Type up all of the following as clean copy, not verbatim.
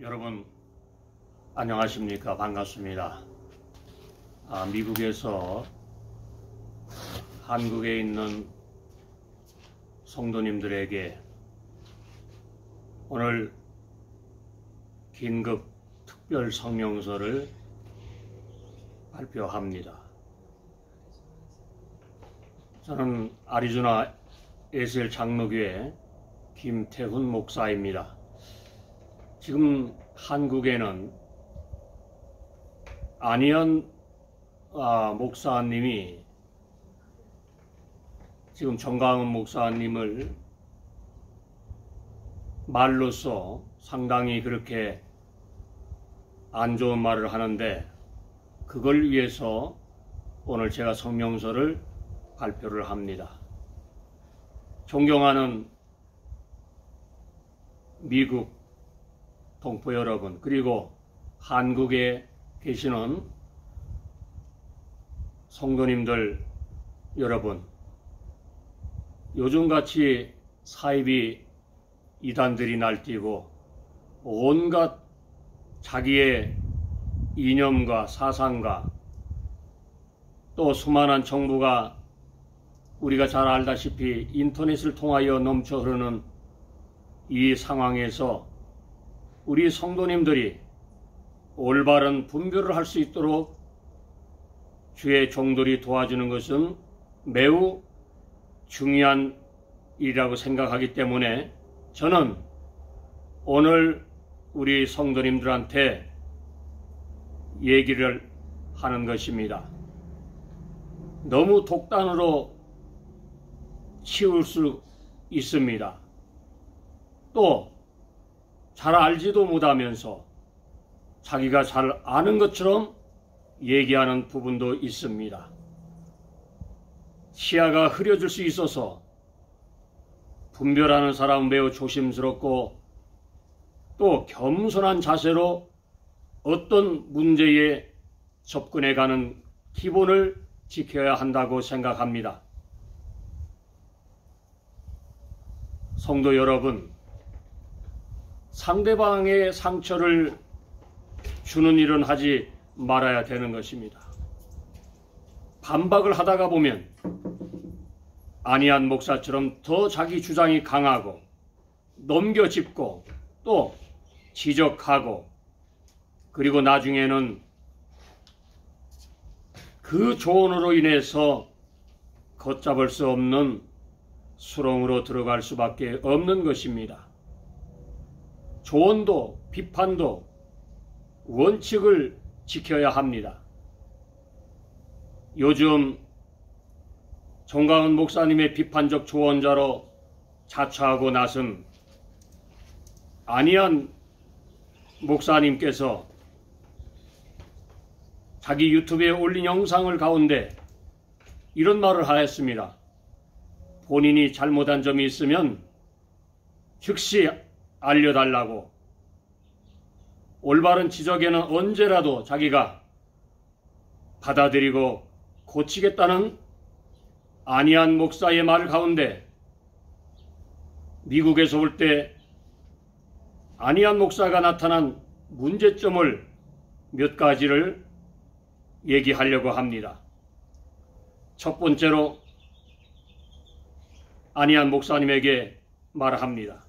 여러분 안녕하십니까? 반갑습니다. 미국에서 한국에 있는 성도님들에게 오늘 긴급 특별 성명서를 발표합니다. 저는 아리조나 에셀 장로교회 김태훈 목사입니다. 지금 한국에는 안희연 목사님이 지금 정강훈 목사님을 말로써 상당히 그렇게 안 좋은 말을 하는데, 그걸 위해서 오늘 제가 성명서를 발표를 합니다. 존경하는 미국 동포 여러분, 그리고 한국에 계시는 성도님들 여러분, 요즘같이 사이비 이단들이 날뛰고 온갖 자기의 이념과 사상과 또 수많은 정보가 우리가 잘 알다시피 인터넷을 통하여 넘쳐 흐르는 이 상황에서 우리 성도님들이 올바른 분별을 할 수 있도록 주의 종들이 도와주는 것은 매우 중요한 일이라고 생각하기 때문에 저는 오늘 우리 성도님들한테 얘기를 하는 것입니다. 너무 독단으로 치울 수 있습니다. 또 잘 알지도 못하면서 자기가 잘 아는 것처럼 얘기하는 부분도 있습니다. 시야가 흐려질 수 있어서 분별하는 사람은 매우 조심스럽고 또 겸손한 자세로 어떤 문제에 접근해가는 기본을 지켜야 한다고 생각합니다. 성도 여러분, 상대방의 상처를 주는 일은 하지 말아야 되는 것입니다. 반박을 하다가 보면 안희연 목사처럼 더 자기 주장이 강하고 넘겨짚고 또 지적하고, 그리고 나중에는 그 조언으로 인해서 걷잡을 수 없는 수렁으로 들어갈 수밖에 없는 것입니다. 조언도 비판도 원칙을 지켜야 합니다. 요즘 정강훈 목사님의 비판적 조언자로 자처하고 나선 안희연 목사님께서 자기 유튜브에 올린 영상을 가운데 이런 말을 하였습니다. 본인이 잘못한 점이 있으면 즉시 알려달라고, 올바른 지적에는 언제라도 자기가 받아들이고 고치겠다는 안희연 목사의 말 가운데 미국에서 올 때 안희연 목사가 나타난 문제점을 몇 가지를 얘기하려고 합니다. 첫 번째로 안희연 목사님에게 말합니다.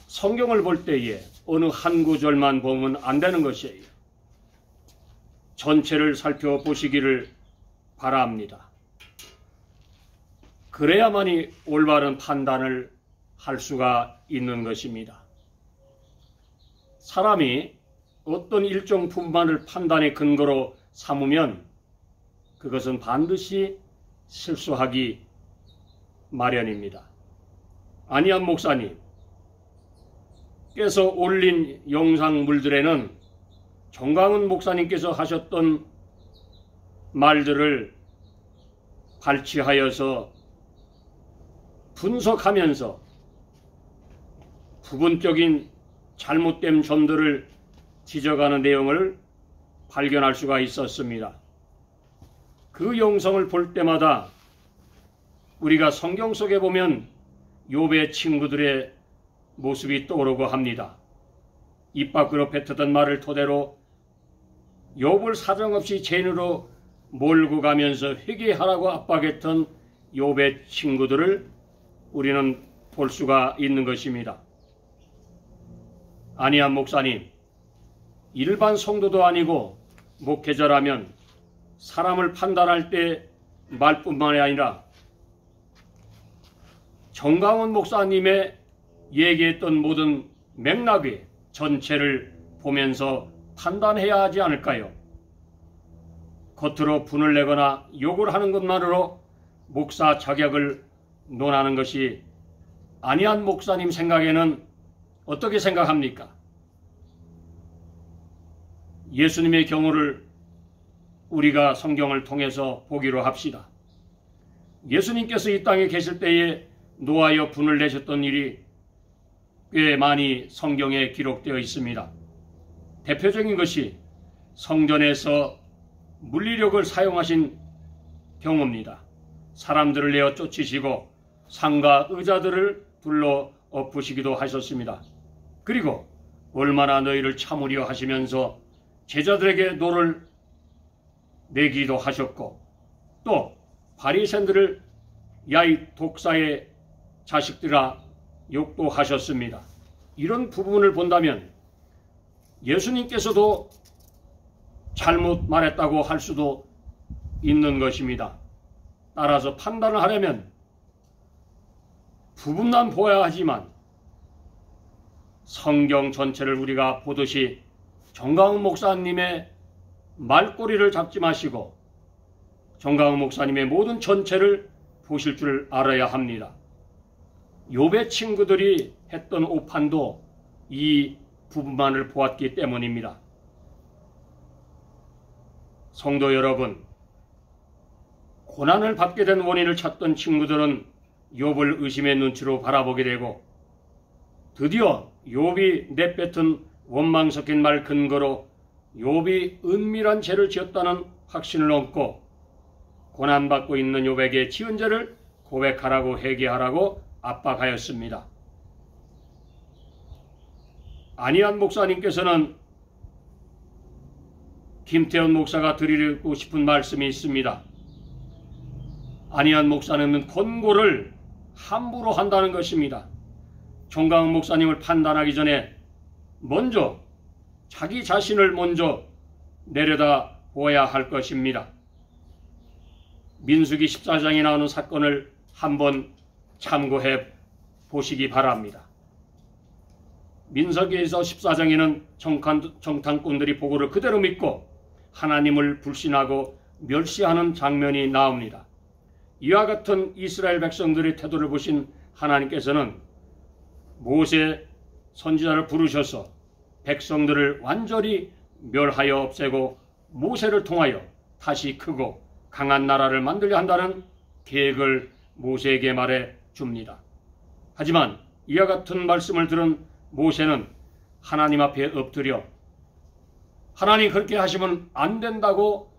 성경을 볼 때에 어느 한 구절만 보면 안 되는 것이에요. 전체를 살펴보시기를 바랍니다. 그래야만이 올바른 판단을 할 수가 있는 것입니다. 사람이 어떤 일정 부분만을 판단의 근거로 삼으면 그것은 반드시 실수하기 마련입니다. 안희연 목사님 께서 올린 영상물들에는 정강훈 목사님께서 하셨던 말들을 발췌하여서 분석하면서 부분적인 잘못된 점들을 지적하는 내용을 발견할 수가 있었습니다. 그 영상을 볼 때마다 우리가 성경 속에 보면 욥의 친구들의 모습이 떠오르고 합니다. 입 밖으로 뱉었던 말을 토대로 욥을 사정없이 죄인으로 몰고 가면서 회개하라고 압박했던 욥의 친구들을 우리는 볼 수가 있는 것입니다. 안희안 목사님, 일반 성도도 아니고 목회자라면 사람을 판단할 때 말뿐만이 아니라 정강훈 목사님의 얘기했던 모든 맥락의 전체를 보면서 판단해야 하지 않을까요? 겉으로 분을 내거나 욕을 하는 것만으로 목사 자격을 논하는 것이 안희안 목사님 생각에는 어떻게 생각합니까? 예수님의 경우를 우리가 성경을 통해서 보기로 합시다. 예수님께서 이 땅에 계실 때에 노하여 분을 내셨던 일이 꽤 많이 성경에 기록되어 있습니다. 대표적인 것이 성전에서 물리력을 사용하신 경우입니다. 사람들을 내어 쫓으시고 상과 의자들을 불러 엎으시기도 하셨습니다. 그리고 얼마나 너희를 참으려 하시면서 제자들에게 노를 내기도 하셨고, 또 바리새인들을 야이 독사의 자식들아 욕도 하셨습니다. 이런 부분을 본다면 예수님께서도 잘못 말했다고 할 수도 있는 것입니다. 따라서 판단을 하려면 부분만 보아야 하지만 성경 전체를 우리가 보듯이 정강훈 목사님의 말꼬리를 잡지 마시고 정강훈 목사님의 모든 전체를 보실 줄 알아야 합니다. 욥의 친구들이 했던 오판도 이 부분만을 보았기 때문입니다. 성도 여러분, 고난을 받게 된 원인을 찾던 친구들은 욥을 의심의 눈치로 바라보게 되고, 드디어 욥이 내뱉은 원망 섞인 말 근거로 욥이 은밀한 죄를 지었다는 확신을 얻고 고난받고 있는 욥에게 지은 죄를 고백하라고 회개하라고 압박하였습니다. 안희안 목사님께서는 김태현 목사가 드리고 싶은 말씀이 있습니다. 안희안 목사님은 권고를 함부로 한다는 것입니다. 정강훈 목사님을 판단하기 전에 먼저 자기 자신을 먼저 내려다 보아야 할 것입니다. 민수기 14장에 나오는 사건을 한번 참고해 보시기 바랍니다. 민수기에서 14장에는 정탐꾼들이 보고를 그대로 믿고 하나님을 불신하고 멸시하는 장면이 나옵니다. 이와 같은 이스라엘 백성들의 태도를 보신 하나님께서는 모세 선지자를 부르셔서 백성들을 완전히 멸하여 없애고 모세를 통하여 다시 크고 강한 나라를 만들려 한다는 계획을 모세에게 말해 줍니다. 하지만 이와 같은 말씀을 들은 모세는 하나님 앞에 엎드려 하나님 그렇게 하시면 안 된다고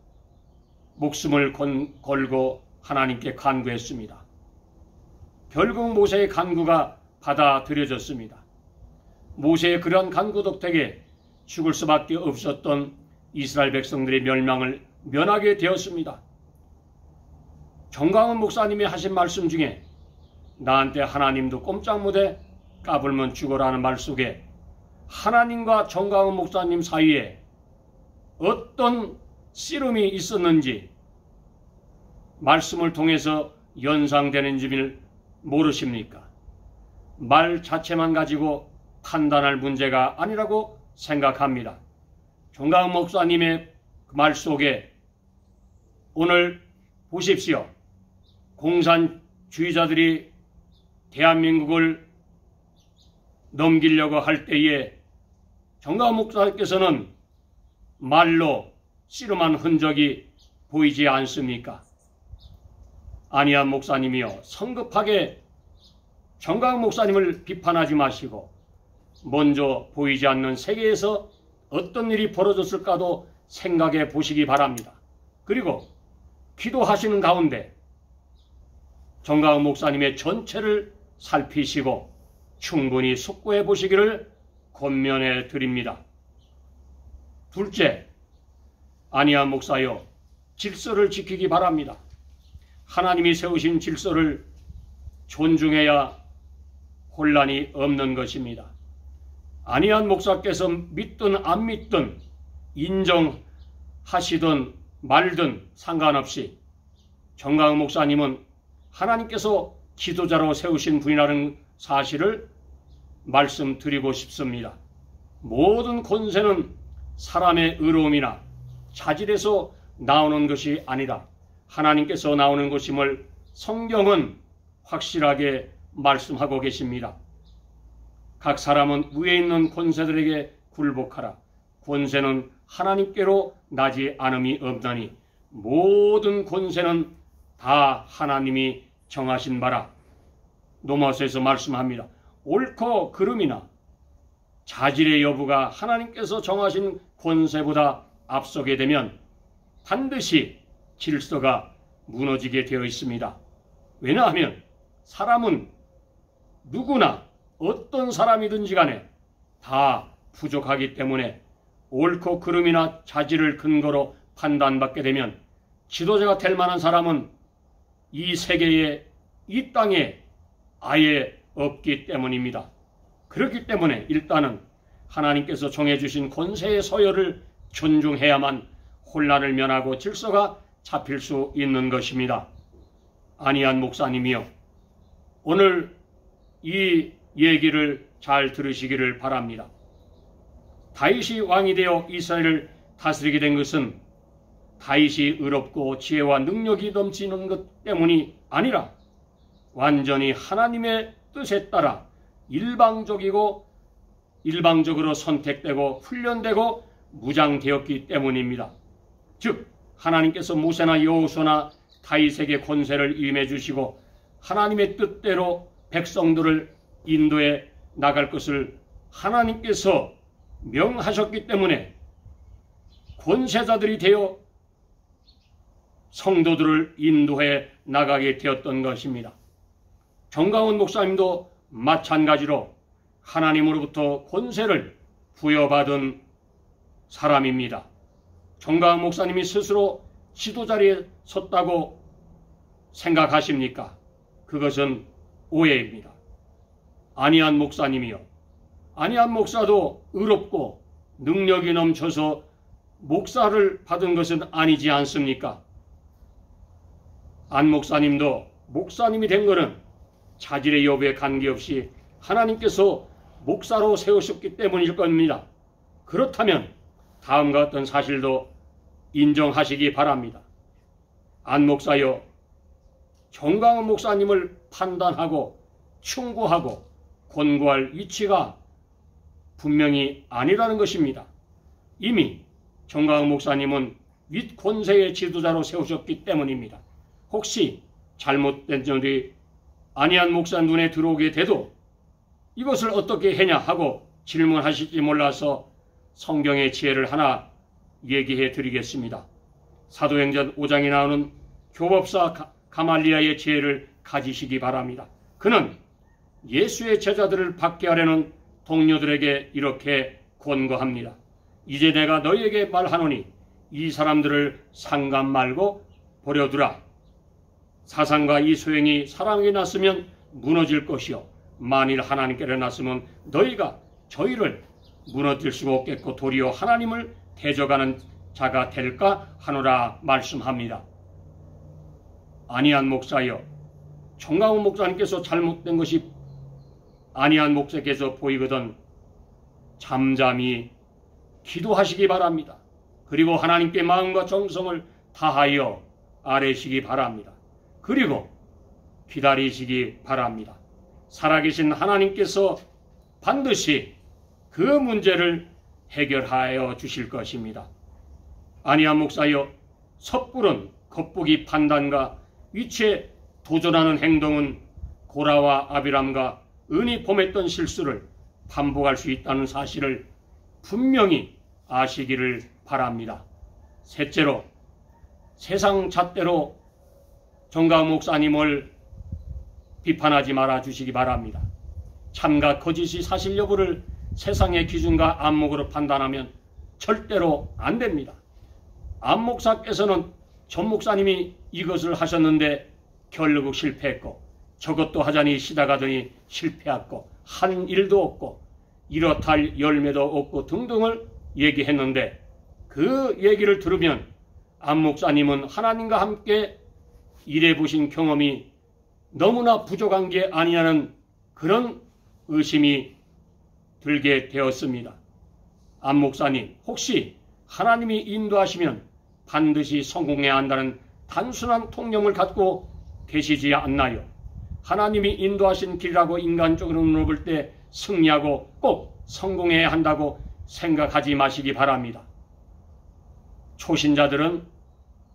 목숨을 걸고 하나님께 간구했습니다. 결국 모세의 간구가 받아들여졌습니다. 모세의 그러한 간구 덕택에 죽을 수밖에 없었던 이스라엘 백성들의 멸망을 면하게 되었습니다. 정강훈 목사님이 하신 말씀 중에 나한테 하나님도 꼼짝 못해 까불면 죽어라는 말 속에 하나님과 정강훈 목사님 사이에 어떤 씨름이 있었는지 말씀을 통해서 연상되는지를 모르십니까? 말 자체만 가지고 판단할 문제가 아니라고 생각합니다. 정강훈 목사님의 말 속에 오늘 보십시오. 공산주의자들이 대한민국을 넘기려고 할 때에 정강훈 목사님께서는 말로 씨름한 흔적이 보이지 않습니까? 안희안 목사님이요, 성급하게 정강훈 목사님을 비판하지 마시고 먼저 보이지 않는 세계에서 어떤 일이 벌어졌을까도 생각해 보시기 바랍니다. 그리고 기도하시는 가운데 정강훈 목사님의 전체를 살피시고 충분히 숙고해 보시기를 권면해 드립니다. 둘째, 안희안 목사여, 질서를 지키기 바랍니다. 하나님이 세우신 질서를 존중해야 혼란이 없는 것입니다. 안희안 목사께서 믿든 안 믿든 인정하시든 말든 상관없이 정강훈 목사님은 하나님께서 지도자로 세우신 분이라는 사실을 말씀드리고 싶습니다. 모든 권세는 사람의 의로움이나 자질에서 나오는 것이 아니라 하나님께서 나오는 것임을 성경은 확실하게 말씀하고 계십니다. 각 사람은 위에 있는 권세들에게 굴복하라. 권세는 하나님께로 나지 않음이 없나니 모든 권세는 다 하나님이 정하신 바라. 로마서에서 말씀합니다. 옳고 그름이나 자질의 여부가 하나님께서 정하신 권세보다 앞서게 되면 반드시 질서가 무너지게 되어 있습니다. 왜냐하면 사람은 누구나 어떤 사람이든지 간에 다 부족하기 때문에 옳고 그름이나 자질을 근거로 판단받게 되면 지도자가 될 만한 사람은 이 세계에, 이 땅에 아예 없기 때문입니다. 그렇기 때문에 일단은 하나님께서 정해주신 권세의 서열을 존중해야만 혼란을 면하고 질서가 잡힐 수 있는 것입니다. 안희안 목사님이요, 오늘 이 얘기를 잘 들으시기를 바랍니다. 다윗이 왕이 되어 이스라엘을 다스리게 된 것은 다윗이 의롭고 지혜와 능력이 넘치는 것 때문이 아니라 완전히 하나님의 뜻에 따라 일방적으로 선택되고 훈련되고 무장되었기 때문입니다. 즉 하나님께서 모세나 여호수아나 다윗에게 권세를 임해 주시고 하나님의 뜻대로 백성들을 인도해 나갈 것을 하나님께서 명하셨기 때문에 권세자들이 되어 성도들을 인도해 나가게 되었던 것입니다. 정강훈 목사님도 마찬가지로 하나님으로부터 권세를 부여받은 사람입니다. 정강훈 목사님이 스스로 지도자리에 섰다고 생각하십니까? 그것은 오해입니다. 안희안 목사님이요, 안희안 목사도 의롭고 능력이 넘쳐서 목사를 받은 것은 아니지 않습니까? 안 목사님도 목사님이 된 것은 자질의 여부에 관계없이 하나님께서 목사로 세우셨기 때문일 겁니다. 그렇다면 다음과 같은 사실도 인정하시기 바랍니다. 안 목사여, 정강훈 목사님을 판단하고 충고하고 권고할 위치가 분명히 아니라는 것입니다. 이미 정강훈 목사님은 윗권세의 지도자로 세우셨기 때문입니다. 혹시 잘못된 점이 안희안 목사 눈에 들어오게 돼도 이것을 어떻게 해냐 하고 질문하실지 몰라서 성경의 지혜를 하나 얘기해 드리겠습니다. 사도행전 5장에 나오는 교법사 가말리아의 지혜를 가지시기 바랍니다. 그는 예수의 제자들을 받게 하려는 동료들에게 이렇게 권고합니다. 이제 내가 너희에게 말하노니 이 사람들을 상관 말고 버려두라. 사상과 이 소행이 사람에게 났으면 무너질 것이요, 만일 하나님께로 났으면 너희가 저희를 무너뜨릴 수가 없겠고 도리어 하나님을 대적하는 자가 될까 하노라 말씀합니다. 안희안 목사여, 정강훈 목사님께서 잘못된 것이 안희안 목사께서 보이거든 잠잠히 기도하시기 바랍니다. 그리고 하나님께 마음과 정성을 다하여 아뢰시기 바랍니다. 그리고 기다리시기 바랍니다. 살아계신 하나님께서 반드시 그 문제를 해결하여 주실 것입니다. 안희안 목사여, 섣부른 겉보기 판단과 위치에 도전하는 행동은 고라와 아비람과 은이 범했던 실수를 반복할 수 있다는 사실을 분명히 아시기를 바랍니다. 셋째로, 세상 잣대로 정강훈 목사님을 비판하지 말아 주시기 바랍니다. 참과 거짓이 사실 여부를 세상의 기준과 안목으로 판단하면 절대로 안 됩니다. 안 목사께서는 전 목사님이 이것을 하셨는데 결국 실패했고, 저것도 하자니 시다가더니 실패했고, 한 일도 없고, 이렇다 할 열매도 없고 등등을 얘기했는데, 그 얘기를 들으면 안 목사님은 하나님과 함께 일해보신 경험이 너무나 부족한 게 아니냐는 그런 의심이 들게 되었습니다. 안 목사님, 혹시 하나님이 인도하시면 반드시 성공해야 한다는 단순한 통념을 갖고 계시지 않나요? 하나님이 인도하신 길이라고 인간적으로 물어볼 때 승리하고 꼭 성공해야 한다고 생각하지 마시기 바랍니다. 초신자들은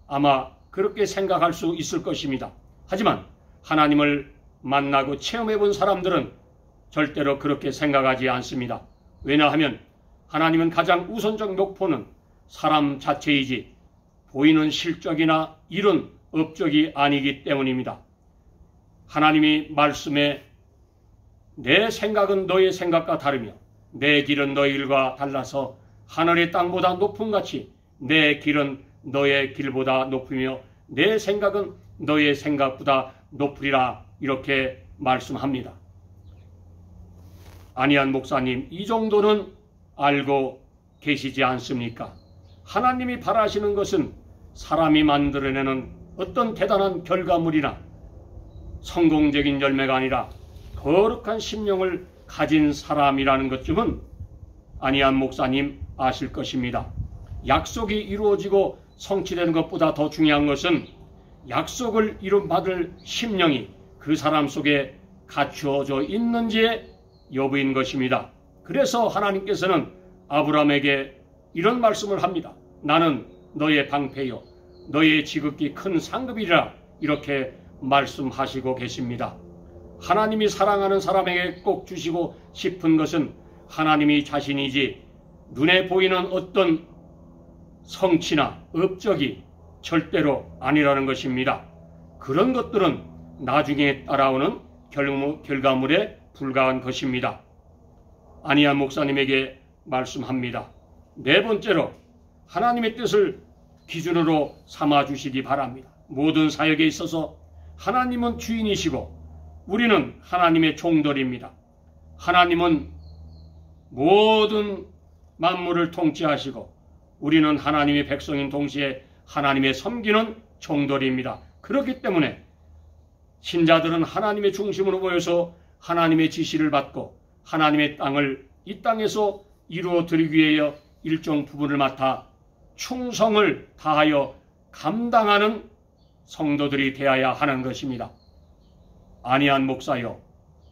아마 그렇게 생각할 수 있을 것입니다. 하지만 하나님을 만나고 체험해 본 사람들은 절대로 그렇게 생각하지 않습니다. 왜냐하면 하나님은 가장 우선적 목표는 사람 자체이지 보이는 실적이나 이룬 업적이 아니기 때문입니다. 하나님이 말씀에 내 생각은 너의 생각과 다르며 내 길은 너의 길과 달라서 하늘의 땅보다 높음 같이 내 길은 너의 길보다 높으며 내 생각은 너의 생각보다 높으리라, 이렇게 말씀합니다. 안희안 목사님, 이 정도는 알고 계시지 않습니까? 하나님이 바라시는 것은 사람이 만들어내는 어떤 대단한 결과물이나 성공적인 열매가 아니라 거룩한 심령을 가진 사람이라는 것쯤은 안희안 목사님 아실 것입니다. 약속이 이루어지고 성취되는 것보다 더 중요한 것은 약속을 이루받을 심령이 그 사람 속에 갖추어져 있는지의 여부인 것입니다. 그래서 하나님께서는 아브라함에게 이런 말씀을 합니다. 나는 너의 방패요 너의 지극히 큰 상급이라, 이렇게 말씀하시고 계십니다. 하나님이 사랑하는 사람에게 꼭 주시고 싶은 것은 하나님이 자신이지 눈에 보이는 어떤 성취나 업적이 절대로 아니라는 것입니다. 그런 것들은 나중에 따라오는 결과물에 불과한 것입니다. 안희안 목사님에게 말씀합니다. 네 번째로 하나님의 뜻을 기준으로 삼아 주시기 바랍니다. 모든 사역에 있어서 하나님은 주인이시고 우리는 하나님의 종들입니다. 하나님은 모든 만물을 통치하시고 우리는 하나님의 백성인 동시에 하나님의 섬기는 종들입니다. 그렇기 때문에 신자들은 하나님의 중심으로 모여서 하나님의 지시를 받고 하나님의 땅을 이 땅에서 이루어 드리기 위하여 일정 부분을 맡아 충성을 다하여 감당하는 성도들이 되어야 하는 것입니다. 안희안 목사요,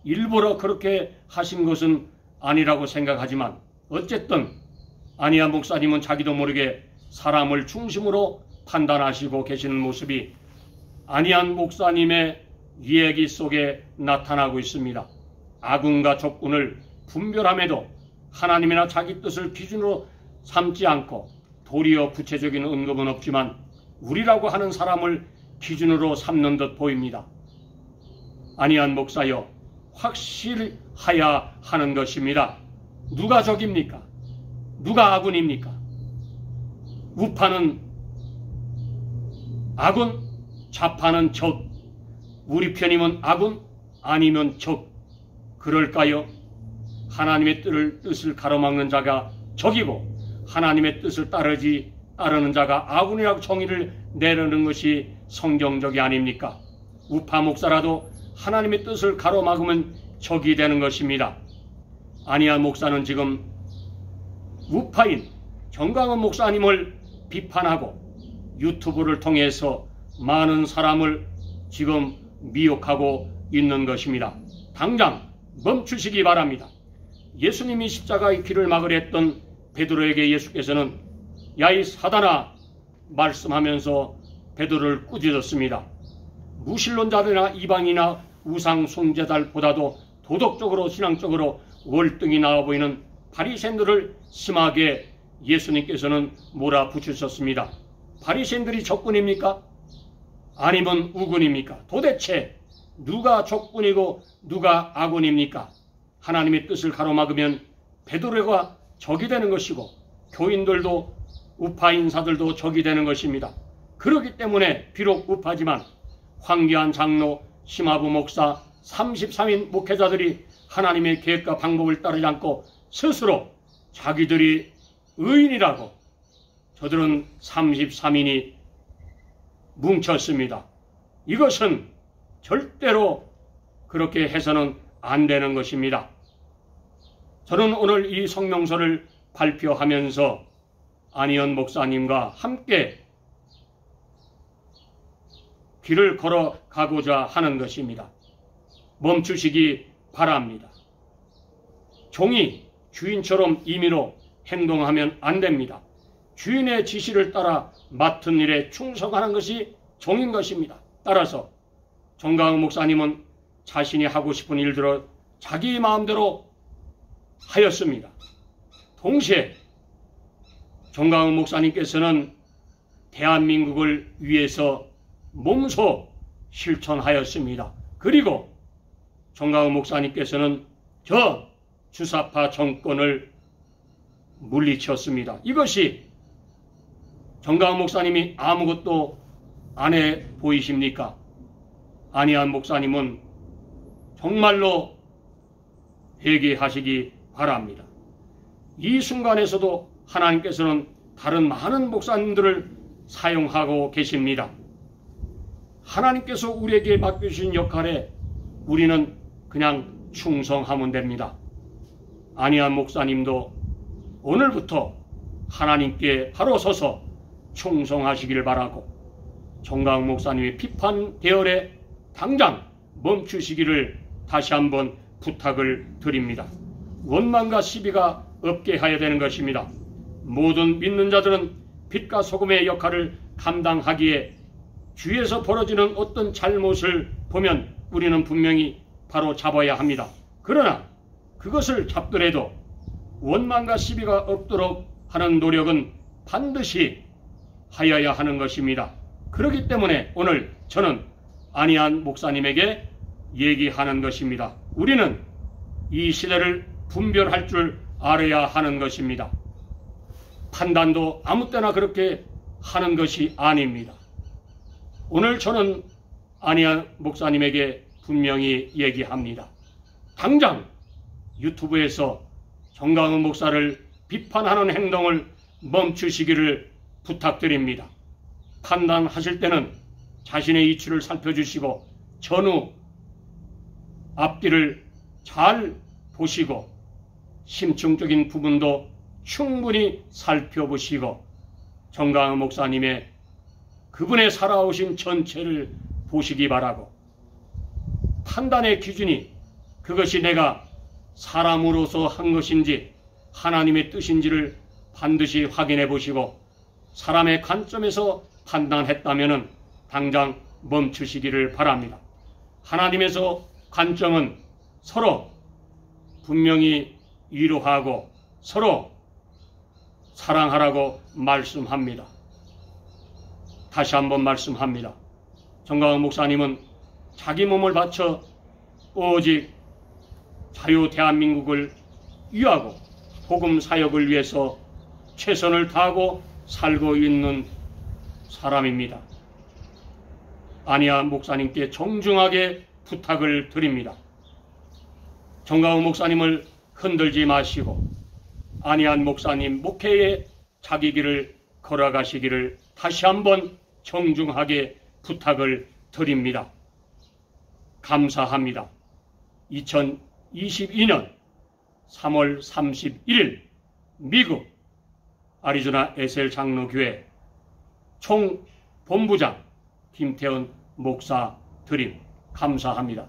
일부러 그렇게 하신 것은 아니라고 생각하지만 어쨌든 안희안 목사님은 자기도 모르게 사람을 중심으로 판단하시고 계시는 모습이 안희안 목사님의 이야기 속에 나타나고 있습니다. 악운과 적군을 분별함에도 하나님이나 자기 뜻을 기준으로 삼지 않고 도리어 구체적인 언급은 없지만 우리라고 하는 사람을 기준으로 삼는 듯 보입니다. 안희안 목사여, 확실하야 하는 것입니다. 누가 적입니까? 누가 아군입니까? 우파는 아군, 좌파는 적. 우리 편이면 아군, 아니면 적. 그럴까요? 하나님의 뜻을 가로막는 자가 적이고 하나님의 뜻을 따르는 자가 아군이라고 정의를 내려는 것이 성경적이 아닙니까? 우파 목사라도 하나님의 뜻을 가로막으면 적이 되는 것입니다. 안희안 목사는 지금 우파인 정광훈 목사님을 비판하고 유튜브를 통해서 많은 사람을 지금 미혹하고 있는 것입니다. 당장 멈추시기 바랍니다. 예수님이 십자가의 길을 막으려 했던 베드로에게 예수께서는 야 이 사단아 말씀하면서 베드로를 꾸짖었습니다. 무신론자들이나 이방이나 우상 숭배자들보다도 도덕적으로 신앙적으로 월등히 나아 보이는 바리새인들을 심하게 예수님께서는 몰아붙이셨습니다. 바리새인들이 적군입니까? 아니면 우군입니까? 도대체 누가 적군이고 누가 아군입니까? 하나님의 뜻을 가로막으면 베드로가 적이 되는 것이고 교인들도 우파 인사들도 적이 되는 것입니다. 그렇기 때문에 비록 우파지만 황교안 장로, 심화부 목사, 33인 목회자들이 하나님의 계획과 방법을 따르지 않고 스스로 자기들이 의인이라고 저들은 33인이 뭉쳤습니다. 이것은 절대로 그렇게 해서는 안 되는 것입니다. 저는 오늘 이 성명서를 발표하면서 안희연 목사님과 함께 길을 걸어가고자 하는 것입니다. 멈추시기 바랍니다. 종이 주인처럼 임의로 행동하면 안 됩니다. 주인의 지시를 따라 맡은 일에 충성하는 것이 종인 것입니다. 따라서 정강훈 목사님은 자신이 하고 싶은 일들을 자기 마음대로 하였습니다. 동시에 정강훈 목사님께서는 대한민국을 위해서 몸소 실천하였습니다. 그리고 정강훈 목사님께서는 저 주사파 정권을 물리쳤습니다. 이것이 정강훈 목사님이 아무것도 안 해 보이십니까? 안희연 목사님은 정말로 회개하시기 바랍니다. 이 순간에서도 하나님께서는 다른 많은 목사님들을 사용하고 계십니다. 하나님께서 우리에게 맡겨주신 역할에 우리는 그냥 충성하면 됩니다. 안희연 목사님도 오늘부터 하나님께 바로 서서 충성하시길 바라고 정강훈 목사님의 비판 대열에 당장 멈추시기를 다시 한번 부탁을 드립니다. 원망과 시비가 없게 해야 되는 것입니다. 모든 믿는 자들은 빛과 소금의 역할을 감당하기에 주위에서 벌어지는 어떤 잘못을 보면 우리는 분명히 바로 잡아야 합니다. 그러나 그것을 잡더라도 원망과 시비가 없도록 하는 노력은 반드시 하여야 하는 것입니다. 그렇기 때문에 오늘 저는 안희연 목사님에게 얘기하는 것입니다. 우리는 이 시대를 분별할 줄 알아야 하는 것입니다. 판단도 아무 때나 그렇게 하는 것이 아닙니다. 오늘 저는 안희연 목사님에게 분명히 얘기합니다. 당장 유튜브에서 정강훈 목사를 비판하는 행동을 멈추시기를 부탁드립니다. 판단하실 때는 자신의 이치를 살펴주시고 전후 앞뒤를 잘 보시고 심층적인 부분도 충분히 살펴보시고 정강훈 목사님의 그분의 살아오신 전체를 보시기 바라고 판단의 기준이 그것이 내가 사람으로서 한 것인지 하나님의 뜻인지를 반드시 확인해 보시고 사람의 관점에서 판단했다면 당장 멈추시기를 바랍니다. 하나님에서 관점은 서로 분명히 위로하고 서로 사랑하라고 말씀합니다. 다시 한번 말씀합니다. 정강훈 목사님은 자기 몸을 바쳐 오직 자유 대한민국을 위하고 복음 사역을 위해서 최선을 다하고 살고 있는 사람입니다. 안희연 목사님께 정중하게 부탁을 드립니다. 정강훈 목사님을 흔들지 마시고 안희연 목사님 목회에 자기 길을 걸어가시기를 다시 한번 정중하게 부탁을 드립니다. 감사합니다. 2022년 3월 31일 미국 아리조나 에셀 장로교회 총본부장 김태원 목사 드림 감사합니다.